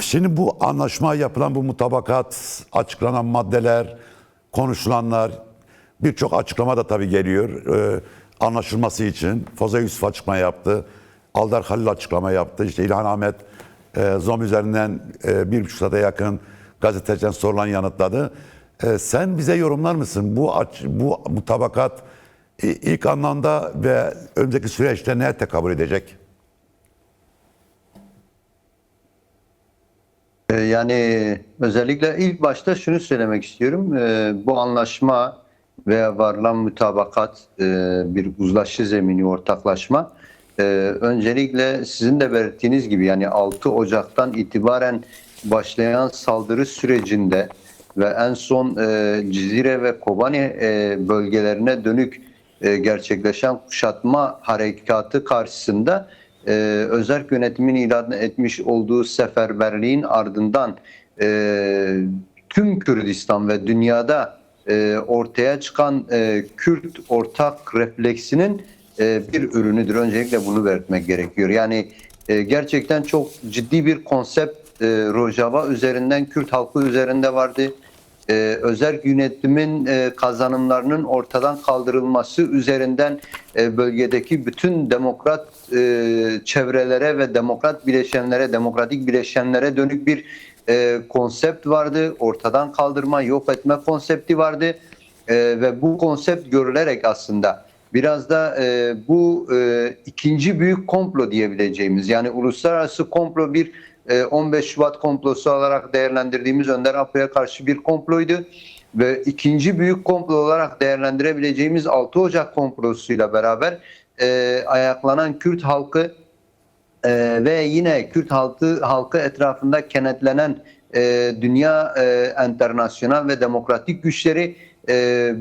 Şimdi bu anlaşma yapılan bu mutabakat, açıklanan maddeler, konuşulanlar birçok açıklama da tabii geliyor. Anlaşılması için. Foza Yusuf açıklama yaptı. Aldar Halil açıklama yaptı. İşte İlhan Ahmet Zom üzerinden 1,5 saate yakın gazeteciden sorulan yanıtladı. Sen bize yorumlar mısın? Bu mutabakat ilk anlamda ve önümüzdeki süreçte neye tekabül edecek? Yani özellikle ilk başta şunu söylemek istiyorum. Bu anlaşma veya varılan mutabakat bir uzlaşı zemini, ortaklaşma. Öncelikle sizin de belirttiğiniz gibi yani 6 Ocak'tan itibaren başlayan saldırı sürecinde ve en son Cizire ve Kobani bölgelerine dönük gerçekleşen kuşatma harekatı karşısında özerk yönetimin ilan etmiş olduğu seferberliğin ardından tüm Kürdistan ve dünyada ortaya çıkan Kürt ortak refleksinin bir ürünüdür. Öncelikle bunu belirtmek gerekiyor. Yani gerçekten çok ciddi bir konsept Rojava üzerinden, Kürt halkı üzerinde vardı. Özerk yönetimin kazanımlarının ortadan kaldırılması üzerinden bölgedeki bütün demokrat çevrelere ve demokrat bileşenlere, demokratik bileşenlere dönük bir konsept vardı. Ortadan kaldırma, yok etme konsepti vardı. Ve bu konsept görülerek aslında biraz da bu ikinci büyük komplo diyebileceğimiz, yani uluslararası komplo, bir 15 Şubat komplosu olarak değerlendirdiğimiz Önder Apo'ya karşı bir komploydu. Ve ikinci büyük komplo olarak değerlendirebileceğimiz 6 Ocak komplosuyla beraber ayaklanan Kürt halkı ve yine Kürt halkı etrafında kenetlenen dünya enternasyonal ve demokratik güçleri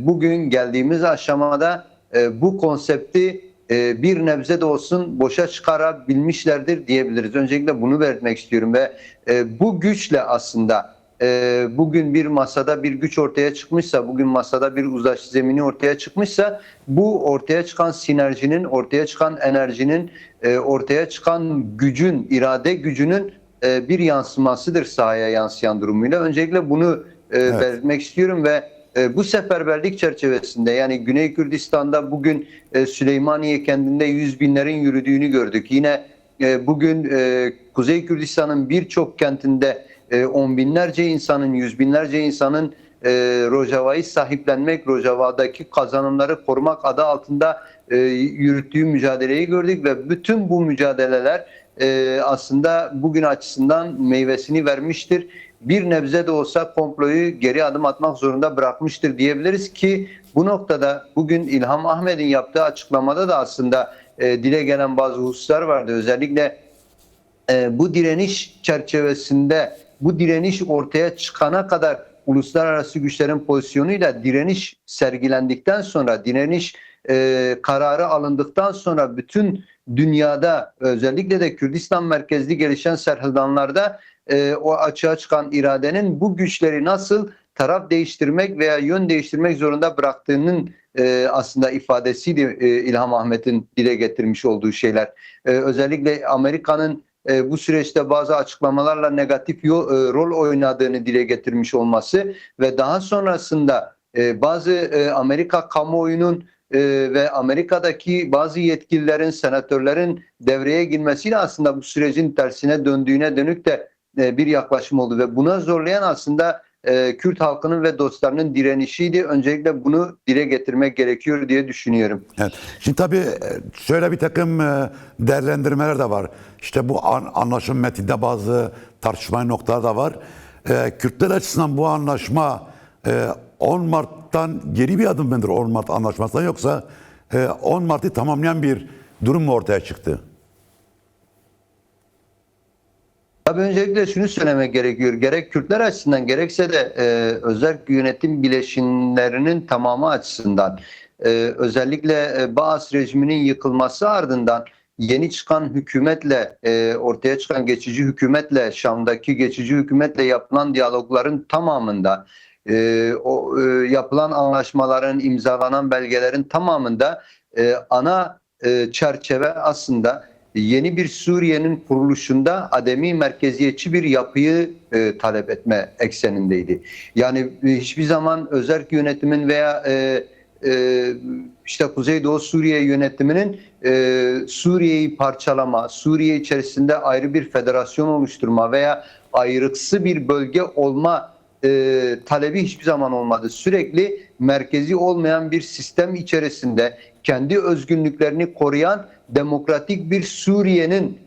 bugün geldiğimiz aşamada bu konsepti bir nebze de olsun boşa çıkarabilmişlerdir diyebiliriz. Öncelikle bunu belirtmek istiyorum ve bu güçle aslında bugün bir masada bir güç ortaya çıkmışsa, bugün masada bir uzlaşı zemini ortaya çıkmışsa, bu ortaya çıkan sinerjinin, ortaya çıkan enerjinin, ortaya çıkan gücün, irade gücünün bir yansımasıdır sahaya yansıyan durumuyla. Öncelikle bunu belirtmek istiyorum ve bu seferberlik çerçevesinde, yani Güney Kürdistan'da bugün Süleymaniye kendinde 100 binlerin yürüdüğünü gördük. Yine bugün Kuzey Kürdistan'ın birçok kentinde 10 binlerce insanın, 100 binlerce insanın Rojava'yı sahiplenmek, Rojava'daki kazanımları korumak adı altında yürüttüğü mücadeleyi gördük ve bütün bu mücadeleler aslında bugün açısından meyvesini vermiştir. Bir nebze de olsa komployu geri adım atmak zorunda bırakmıştır diyebiliriz ki bu noktada bugün İlham Ahmet'in yaptığı açıklamada da aslında dile gelen bazı hususlar vardı. Özellikle bu direniş çerçevesinde, bu direniş ortaya çıkana kadar uluslararası güçlerin pozisyonuyla direniş sergilendikten sonra, direniş kararı alındıktan sonra bütün dünyada, özellikle de Kürdistan merkezli gelişen serhildanlarda o açığa çıkan iradenin bu güçleri nasıl taraf değiştirmek veya yön değiştirmek zorunda bıraktığının aslında ifadesiydi İlham Ahmet'in dile getirmiş olduğu şeyler. Özellikle Amerika'nın bu süreçte bazı açıklamalarla negatif rol oynadığını dile getirmiş olması ve daha sonrasında bazı Amerika kamuoyunun ve Amerika'daki bazı yetkililerin, senatörlerin devreye girmesiyle aslında bu sürecin tersine döndüğüne dönük de bir yaklaşım oldu ve buna zorlayan aslında Kürt halkının ve dostlarının direnişiydi. Öncelikle bunu dile getirmek gerekiyor diye düşünüyorum. Evet. Şimdi tabii şöyle bir takım değerlendirmeler de var. İşte bu anlaşma metninde bazı tartışma noktaları da var. Kürtler açısından bu anlaşma 10 Mart'tan geri bir adım mıdır 10 Mart anlaşmasından, yoksa 10 Mart'ı tamamlayan bir durum mu ortaya çıktı? Tabii öncelikle şunu söylemek gerekiyor. Gerek Kürtler açısından gerekse de özerk yönetim bileşenlerinin tamamı açısından özellikle Baas rejiminin yıkılması ardından yeni çıkan hükümetle, ortaya çıkan geçici hükümetle, Şam'daki geçici hükümetle yapılan diyalogların tamamında, yapılan anlaşmaların, imzalanan belgelerin tamamında ana çerçeve aslında yeni bir Suriye'nin kuruluşunda ademi merkeziyetçi bir yapıyı talep etme eksenindeydi. Yani hiçbir zaman özerk yönetimin veya işte Kuzeydoğu Suriye yönetiminin Suriye'yi parçalama, Suriye içerisinde ayrı bir federasyon oluşturma veya ayrıksı bir bölge olma talebi hiçbir zaman olmadı. Sürekli merkezi olmayan bir sistem içerisinde kendi özgünlüklerini koruyan demokratik bir Suriye'nin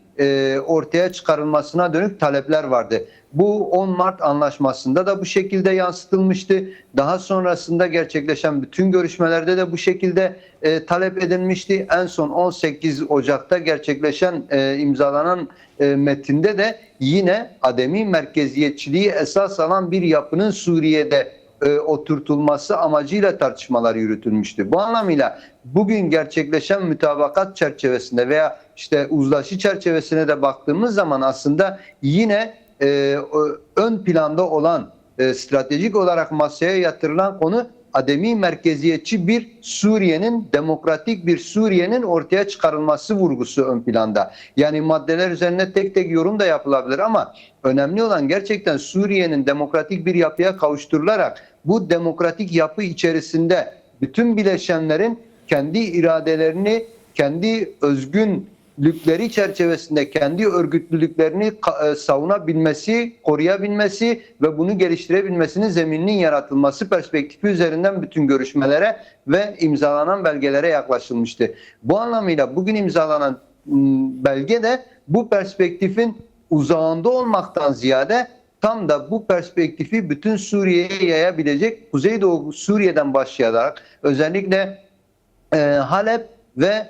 ortaya çıkarılmasına dönük talepler vardı. Bu 10 Mart Anlaşması'nda da bu şekilde yansıtılmıştı. Daha sonrasında gerçekleşen bütün görüşmelerde de bu şekilde talep edilmişti. En son 18 Ocak'ta gerçekleşen imzalanan metinde de yine ademi merkeziyetçiliği esas alan bir yapının Suriye'de oturtulması amacıyla tartışmalar yürütülmüştü. Bu anlamıyla bugün gerçekleşen mütabakat çerçevesinde veya işte uzlaşı çerçevesine de baktığımız zaman aslında yine ön planda olan stratejik olarak masaya yatırılan konu ademi merkeziyetçi bir Suriye'nin, demokratik bir Suriye'nin ortaya çıkarılması vurgusu ön planda. Yani maddeler üzerine tek tek yorum da yapılabilir ama önemli olan gerçekten Suriye'nin demokratik bir yapıya kavuşturularak bu demokratik yapı içerisinde bütün bileşenlerin kendi iradelerini, kendi özgünlükleri çerçevesinde kendi örgütlülüklerini savunabilmesi, koruyabilmesi ve bunu geliştirebilmesinin zemininin yaratılması perspektifi üzerinden bütün görüşmelere ve imzalanan belgelere yaklaşılmıştı. Bu anlamıyla bugün imzalanan belge de bu perspektifin uzağında olmaktan ziyade tam da bu perspektifi bütün Suriye'ye yayabilecek, Kuzeydoğu Suriye'den başlayarak özellikle Halep ve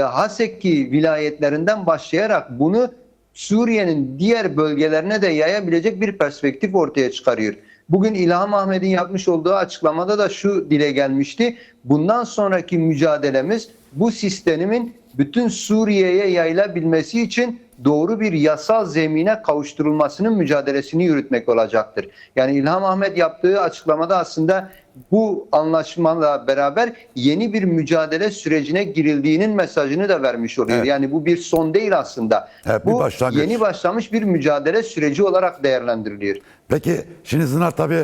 Haseki vilayetlerinden başlayarak bunu Suriye'nin diğer bölgelerine de yayabilecek bir perspektif ortaya çıkarıyor. Bugün İlham Ahmet'in yapmış olduğu açıklamada da şu dile gelmişti. Bundan sonraki mücadelemiz bu sistemin bütün Suriye'ye yayılabilmesi için doğru bir yasal zemine kavuşturulmasının mücadelesini yürütmek olacaktır. Yani İlham Ahmet yaptığı açıklamada aslında bu anlaşmayla beraber yeni bir mücadele sürecine girildiğinin mesajını da vermiş oluyor. Evet. Yani bu bir son değil aslında. Evet, bu yeni başlamış bir mücadele süreci olarak değerlendiriliyor. Peki şimdi Zınar tabii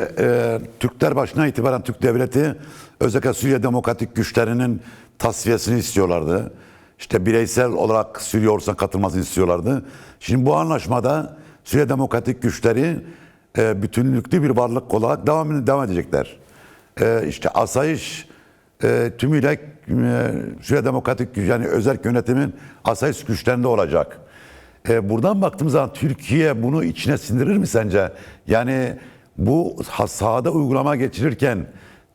Türkler başına itibaren Türk devleti özellikle Suriye demokratik güçlerinin tasfiyesini istiyorlardı. İşte bireysel olarak Suriye ordusuna katılmasını istiyorlardı. Şimdi bu anlaşmada Suriye demokratik güçleri bütünlüklü bir varlık olarak devam edecekler. İşte asayiş tümüyle Suriye demokratik güç yani özerk yönetimin asayiş güçlerinde olacak. Buradan baktığımız zaman Türkiye bunu içine sindirir mi sence? Yani bu sahada uygulama geçirirken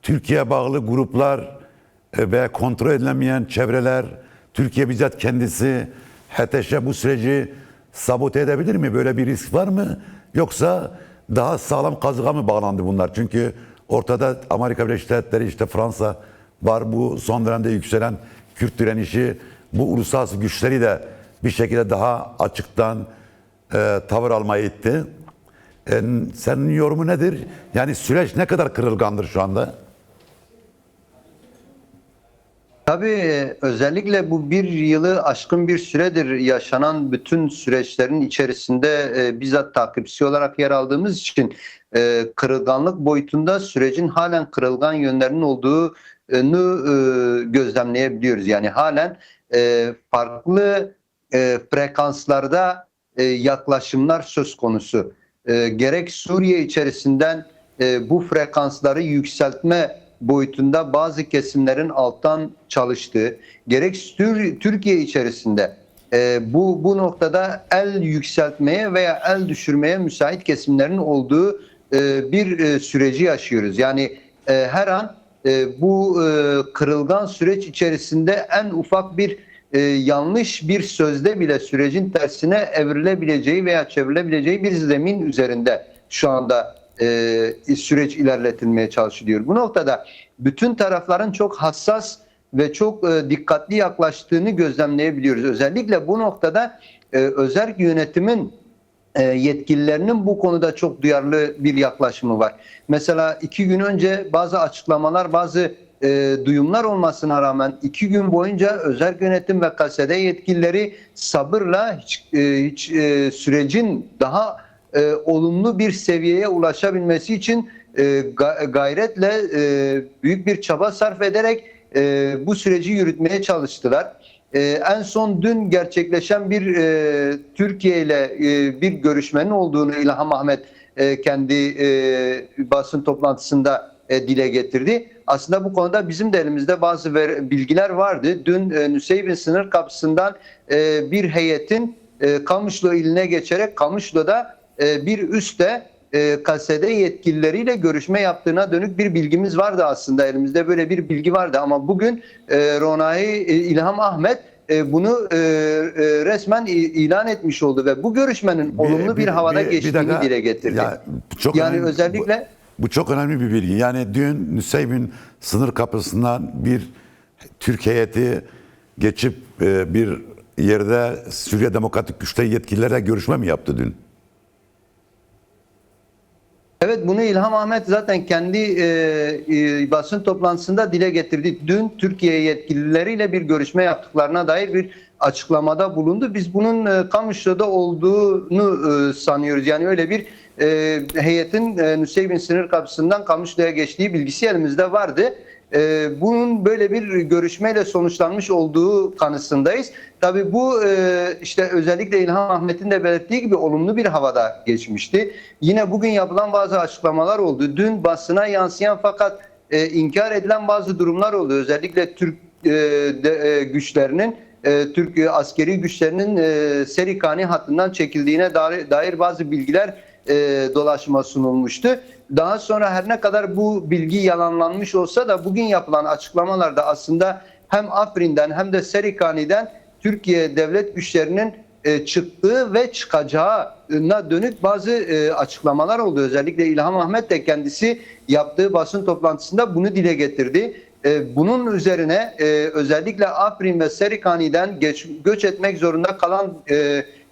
Türkiye bağlı gruplar ve kontrol edilemeyen çevreler, Türkiye bizzat kendisi HTŞ bu süreci sabote edebilir mi? Böyle bir risk var mı? Yoksa daha sağlam kazığa mı bağlandı bunlar? Çünkü ortada Amerika Birleşik Devletleri, işte Fransa var. Bu son dönemde yükselen Kürt direnişi, bu uluslararası güçleri de bir şekilde daha açıktan tavır almaya itti. Senin yorumu nedir? Yani süreç ne kadar kırılgandır şu anda? Tabii özellikle bu bir yılı aşkın bir süredir yaşanan bütün süreçlerin içerisinde bizzat takipçisi olarak yer aldığımız için kırılganlık boyutunda sürecin halen kırılgan yönlerinin olduğunu gözlemleyebiliyoruz. Yani halen farklı frekanslarda yaklaşımlar söz konusu. Gerek Suriye içerisinden bu frekansları yükseltme boyutunda bazı kesimlerin alttan çalıştığı, gerek Türkiye içerisinde bu noktada el yükseltmeye veya el düşürmeye müsait kesimlerin olduğu bir süreci yaşıyoruz. Yani her an bu kırılgan süreç içerisinde en ufak bir yanlış bir sözde bile sürecin tersine evrilebileceği veya çevrilebileceği bir zemin üzerinde şu anda süreç ilerletilmeye çalışılıyor. Bu noktada bütün tarafların çok hassas ve çok dikkatli yaklaştığını gözlemleyebiliyoruz. Özellikle bu noktada özerk yönetimin yetkililerinin bu konuda çok duyarlı bir yaklaşımı var. Mesela 2 gün önce bazı açıklamalar, bazı duyumlar olmasına rağmen 2 gün boyunca özel yönetim ve KSD yetkilileri sabırla sürecin daha olumlu bir seviyeye ulaşabilmesi için gayretle büyük bir çaba sarf ederek bu süreci yürütmeye çalıştılar. En son dün gerçekleşen bir Türkiye ile bir görüşmenin olduğunu İlham Ahmet kendi basın toplantısında dile getirdi. Aslında bu konuda bizim de elimizde bazı bilgiler vardı. Dün Nusaybin sınır kapısından bir heyetin Kamışlı iline geçerek Kamışlı'da bir üste KSD yetkilileriyle görüşme yaptığına dönük bir bilgimiz vardı aslında. Elimizde böyle bir bilgi vardı ama bugün İlham Ahmet bunu resmen ilan etmiş oldu ve bu görüşmenin olumlu bir havada geçtiğini dile getirdi. Yani özellikle bu çok önemli bir bilgi. Yani dün Nusaybin sınır kapısından bir Türk heyeti geçip bir yerde Suriye Demokratik Güç'te yetkililerle görüşme mi yaptı dün? Evet, bunu İlham Ahmet zaten kendi basın toplantısında dile getirdi. Dün Türkiye yetkilileriyle bir görüşme yaptıklarına dair bir açıklamada bulundu. Biz bunun Kamışlı'da olduğunu sanıyoruz. Yani öyle bir heyetin Nusaybin sınır kapısından Kamışlı'ya geçtiği bilgisi elimizde vardı. Bunun böyle bir görüşmeyle sonuçlanmış olduğu kanısındayız. Tabii bu işte özellikle İlham Ahmet'in de belirttiği gibi olumlu bir havada geçmişti. Yine bugün yapılan bazı açıklamalar oldu. Dün basına yansıyan fakat inkar edilen bazı durumlar oldu. Özellikle Türk güçlerinin, Türk askeri güçlerinin Serikani hattından çekildiğine dair bazı bilgiler dolaşıma sunulmuştu. Daha sonra her ne kadar bu bilgi yalanlanmış olsa da bugün yapılan açıklamalarda aslında hem Afrin'den hem de Serikani'den Türkiye devlet güçlerinin çıktığı ve çıkacağına dönük bazı açıklamalar oldu. Özellikle İlham Ahmet de kendisi yaptığı basın toplantısında bunu dile getirdi. Bunun üzerine özellikle Afrin ve Serikani'den göç etmek zorunda kalan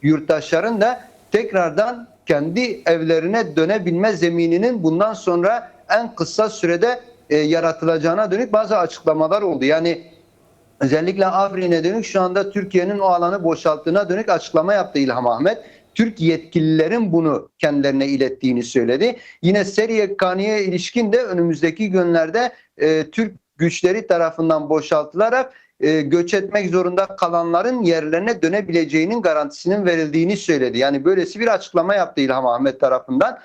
yurttaşların da tekrardan kendi evlerine dönebilme zemininin bundan sonra en kısa sürede yaratılacağına dönük bazı açıklamalar oldu. Yani özellikle Afrin'e dönük şu anda Türkiye'nin o alanı boşalttığına dönük açıklama yaptı İlham Ahmet. Türk yetkililerin bunu kendilerine ilettiğini söyledi. Yine Serikani'ye ilişkin de önümüzdeki günlerde Türk güçleri tarafından boşaltılarak göç etmek zorunda kalanların yerlerine dönebileceğinin garantisinin verildiğini söyledi. Yani böylesi bir açıklama yaptı İlham Ahmet tarafından.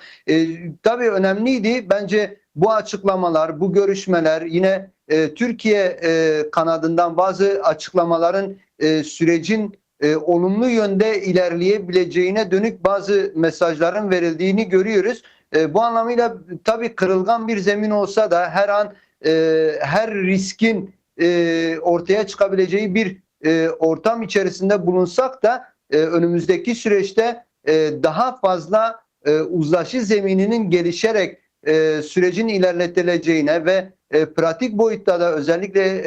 Tabii önemliydi. Bence bu açıklamalar, bu görüşmeler yine Türkiye kanadından bazı açıklamaların sürecin olumlu yönde ilerleyebileceğine dönük bazı mesajların verildiğini görüyoruz. Bu anlamıyla tabii kırılgan bir zemin olsa da her an her riskin ortaya çıkabileceği bir ortam içerisinde bulunsak da önümüzdeki süreçte daha fazla uzlaşı zemininin gelişerek sürecin ilerletileceğine ve pratik boyutta da özellikle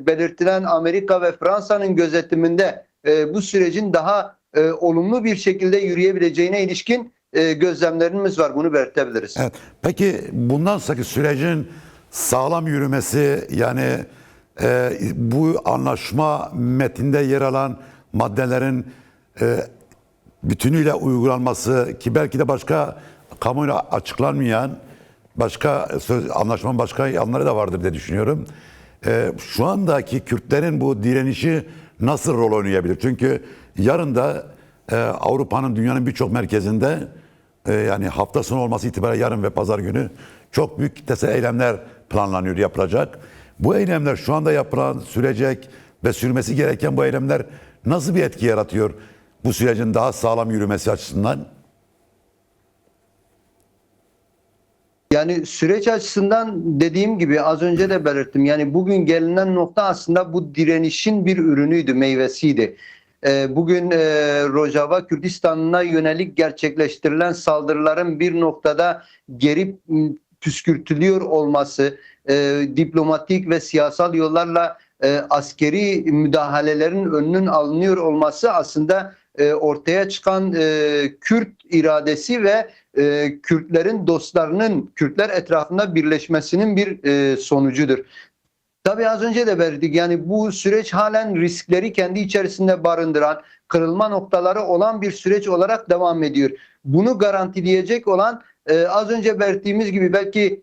belirtilen Amerika ve Fransa'nın gözetiminde bu sürecin daha olumlu bir şekilde yürüyebileceğine ilişkin gözlemlerimiz var. Bunu belirtebiliriz. Evet. Peki bundan sonraki sürecin sağlam yürümesi, yani bu anlaşma metninde yer alan maddelerin bütünüyle uygulanması, ki belki de başka kamuoyuna açıklanmayan anlaşmanın başka yanları da vardır diye düşünüyorum. Şu andaki Kürtlerin bu direnişi nasıl rol oynayabilir? Çünkü yarın da Avrupa'nın, dünyanın birçok merkezinde yani hafta sonu olması itibariyle yarın ve pazar günü çok büyük kitlesel eylemler planlanıyor, yapılacak. Bu eylemler şu anda yapılan, sürecek ve sürmesi gereken bu eylemler nasıl bir etki yaratıyor bu sürecin daha sağlam yürümesi açısından? Yani süreç açısından dediğim gibi az önce de belirttim. Yani bugün gelinen nokta aslında bu direnişin bir ürünüydü, meyvesiydi. Bugün Rojava Kürdistan'ına yönelik gerçekleştirilen saldırıların bir noktada geri püskürtülüyor olması, diplomatik ve siyasal yollarla askeri müdahalelerin önünün alınıyor olması aslında ortaya çıkan Kürt iradesi ve Kürtlerin dostlarının Kürtler etrafında birleşmesinin bir sonucudur. Tabii az önce de verdik. Yani bu süreç halen riskleri kendi içerisinde barındıran, kırılma noktaları olan bir süreç olarak devam ediyor. Bunu garantileyecek olan az önce belirttiğimiz gibi belki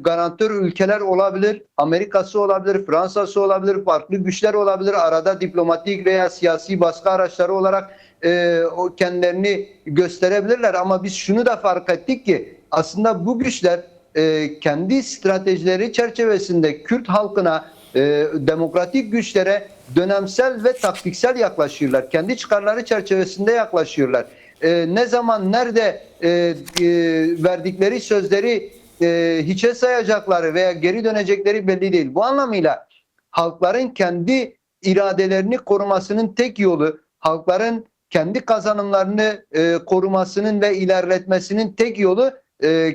garantör ülkeler olabilir, Amerika'sı olabilir, Fransa'sı olabilir, farklı güçler olabilir. Arada diplomatik veya siyasi baskı araçları olarak o kendilerini gösterebilirler. Ama biz şunu da fark ettik ki aslında bu güçler kendi stratejileri çerçevesinde Kürt halkına, demokratik güçlere dönemsel ve taktiksel yaklaşıyorlar. Kendi çıkarları çerçevesinde yaklaşıyorlar. Ne zaman, nerede verdikleri sözleri hiçe sayacakları veya geri dönecekleri belli değil. Bu anlamıyla halkların kendi iradelerini korumasının tek yolu, halkların kendi kazanımlarını korumasının ve ilerletmesinin tek yolu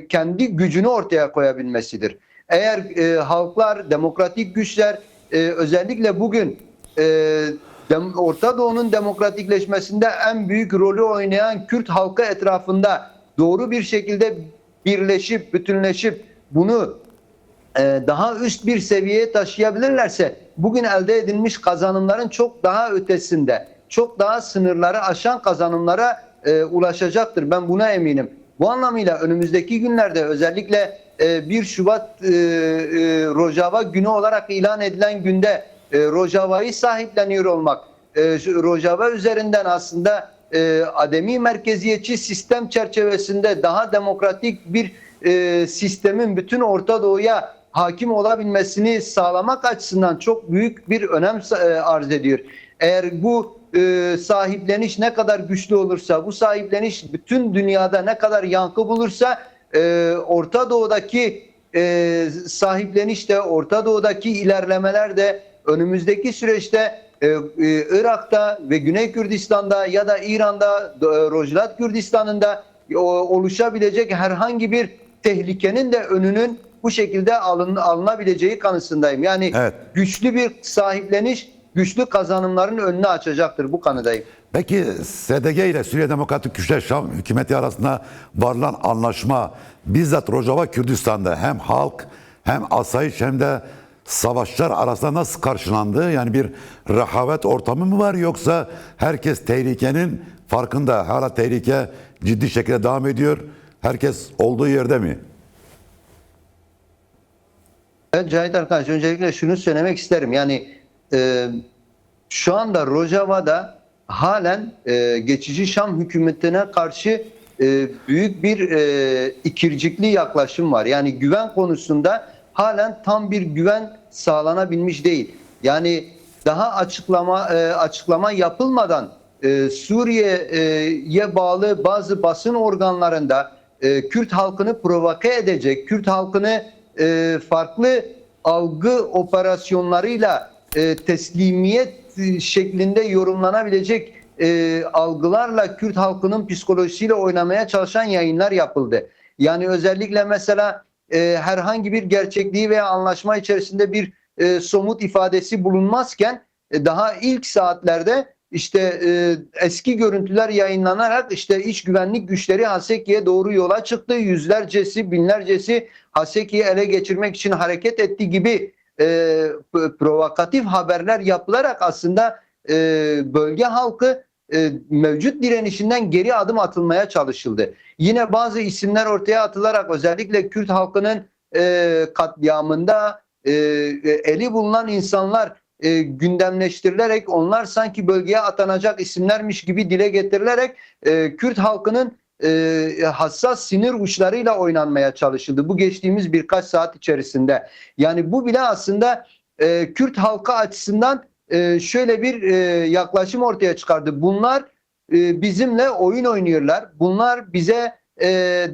kendi gücünü ortaya koyabilmesidir. Eğer halklar, demokratik güçler özellikle bugün Orta Doğu'nun demokratikleşmesinde en büyük rolü oynayan Kürt halkı etrafında doğru bir şekilde birleşip, bütünleşip bunu daha üst bir seviyeye taşıyabilirlerse bugün elde edilmiş kazanımların çok daha ötesinde, çok daha sınırları aşan kazanımlara ulaşacaktır. Ben buna eminim. Bu anlamıyla önümüzdeki günlerde özellikle 1 Şubat Rojava günü olarak ilan edilen günde Rojava'yı sahipleniyor olmak, Rojava üzerinden aslında ademi merkeziyetçi sistem çerçevesinde daha demokratik bir sistemin bütün Orta Doğu'ya hakim olabilmesini sağlamak açısından çok büyük bir önem arz ediyor. Eğer bu sahipleniş ne kadar güçlü olursa, bu sahipleniş bütün dünyada ne kadar yankı bulursa Orta Doğu'daki sahipleniş de, Orta Doğu'daki ilerlemeler de önümüzdeki süreçte Irak'ta ve Güney Kürdistan'da ya da İran'da, Rojava Kürdistan'ında oluşabilecek herhangi bir tehlikenin de önünün bu şekilde alınabileceği kanısındayım. Yani evet, güçlü bir sahipleniş, güçlü kazanımların önünü açacaktır, bu kanıdayım. Peki SDG ile Suriye Demokratik Güçler Şam hükümeti arasında varılan anlaşma bizzat Rojava Kürdistan'da hem halk hem asayiş hem de savaşçılar arasında nasıl karşılandı? Yani bir rehavet ortamı mı var yoksa herkes tehlikenin farkında, hala tehlike ciddi şekilde devam ediyor, herkes olduğu yerde mi? Evet Cahit arkadaş, öncelikle şunu söylemek isterim. Yani şu anda Rojava'da halen geçici Şam hükümetine karşı büyük bir ikircikli yaklaşım var. Yani güven konusunda halen tam bir güven sağlanabilmiş değil. Yani daha açıklama yapılmadan Suriye'ye bağlı bazı basın organlarında Kürt halkını provoke edecek, Kürt halkını farklı algı operasyonlarıyla teslimiyet şeklinde yorumlanabilecek algılarla Kürt halkının psikolojisiyle oynamaya çalışan yayınlar yapıldı. Yani özellikle mesela herhangi bir gerçekliği veya anlaşma içerisinde bir somut ifadesi bulunmazken daha ilk saatlerde işte eski görüntüler yayınlanarak işte iç güvenlik güçleri Haseki'ye doğru yola çıktı. Yüzlercesi, binlercesi Haseki'yi ele geçirmek için hareket etti gibi provokatif haberler yapılarak aslında bölge halkı mevcut direnişinden geri adım atılmaya çalışıldı. Yine bazı isimler ortaya atılarak özellikle Kürt halkının katliamında eli bulunan insanlar gündemleştirilerek, onlar sanki bölgeye atanacak isimlermiş gibi dile getirilerek Kürt halkının hassas sinir uçlarıyla oynanmaya çalışıldı. Bu geçtiğimiz birkaç saat içerisinde. Yani bu bile aslında Kürt halkı açısından şöyle bir yaklaşım ortaya çıkardı. Bunlar bizimle oyun oynuyorlar. Bunlar bize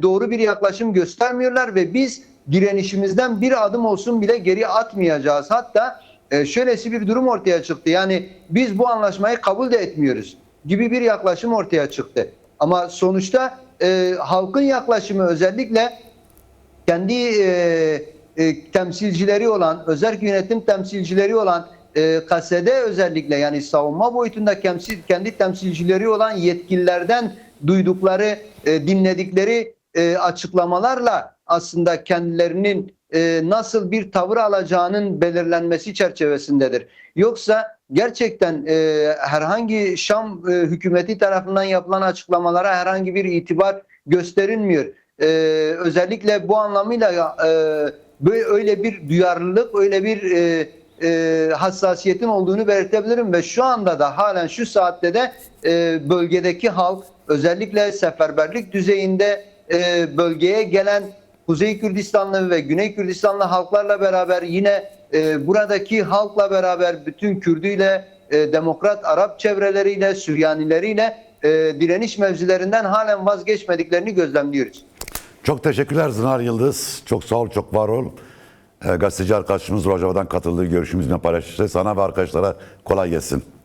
doğru bir yaklaşım göstermiyorlar ve biz direnişimizden bir adım olsun bile geri atmayacağız. Hatta şöylesi bir durum ortaya çıktı. Yani biz bu anlaşmayı kabul de etmiyoruz gibi bir yaklaşım ortaya çıktı. Ama sonuçta halkın yaklaşımı özellikle kendi temsilcileri olan, özerk yönetim temsilcileri olan KSD özellikle, yani savunma boyutunda kendi temsilcileri olan yetkililerden duydukları, dinledikleri açıklamalarla aslında kendilerinin nasıl bir tavır alacağının belirlenmesi çerçevesindedir. Yoksa gerçekten herhangi Şam hükümeti tarafından yapılan açıklamalara herhangi bir itibar gösterilmiyor. Özellikle bu anlamıyla böyle öyle bir duyarlılık, öyle bir hassasiyetin olduğunu belirtebilirim ve şu anda da halen şu saatte de bölgedeki halk, özellikle seferberlik düzeyinde bölgeye gelen Kuzey Kürdistanlı ve Güney Kürdistanlı halklarla beraber yine buradaki halkla beraber bütün Kürdüyle, Demokrat Arap çevreleriyle, Süryanileriyle direniş mevzilerinden halen vazgeçmediklerini gözlemliyoruz. Çok teşekkürler Zınar Yıldız. Çok sağ ol, çok var ol. Gazeteci arkadaşımız Rojava'dan katıldığı görüşümüzle paylaştı. Sana ve arkadaşlara kolay gelsin.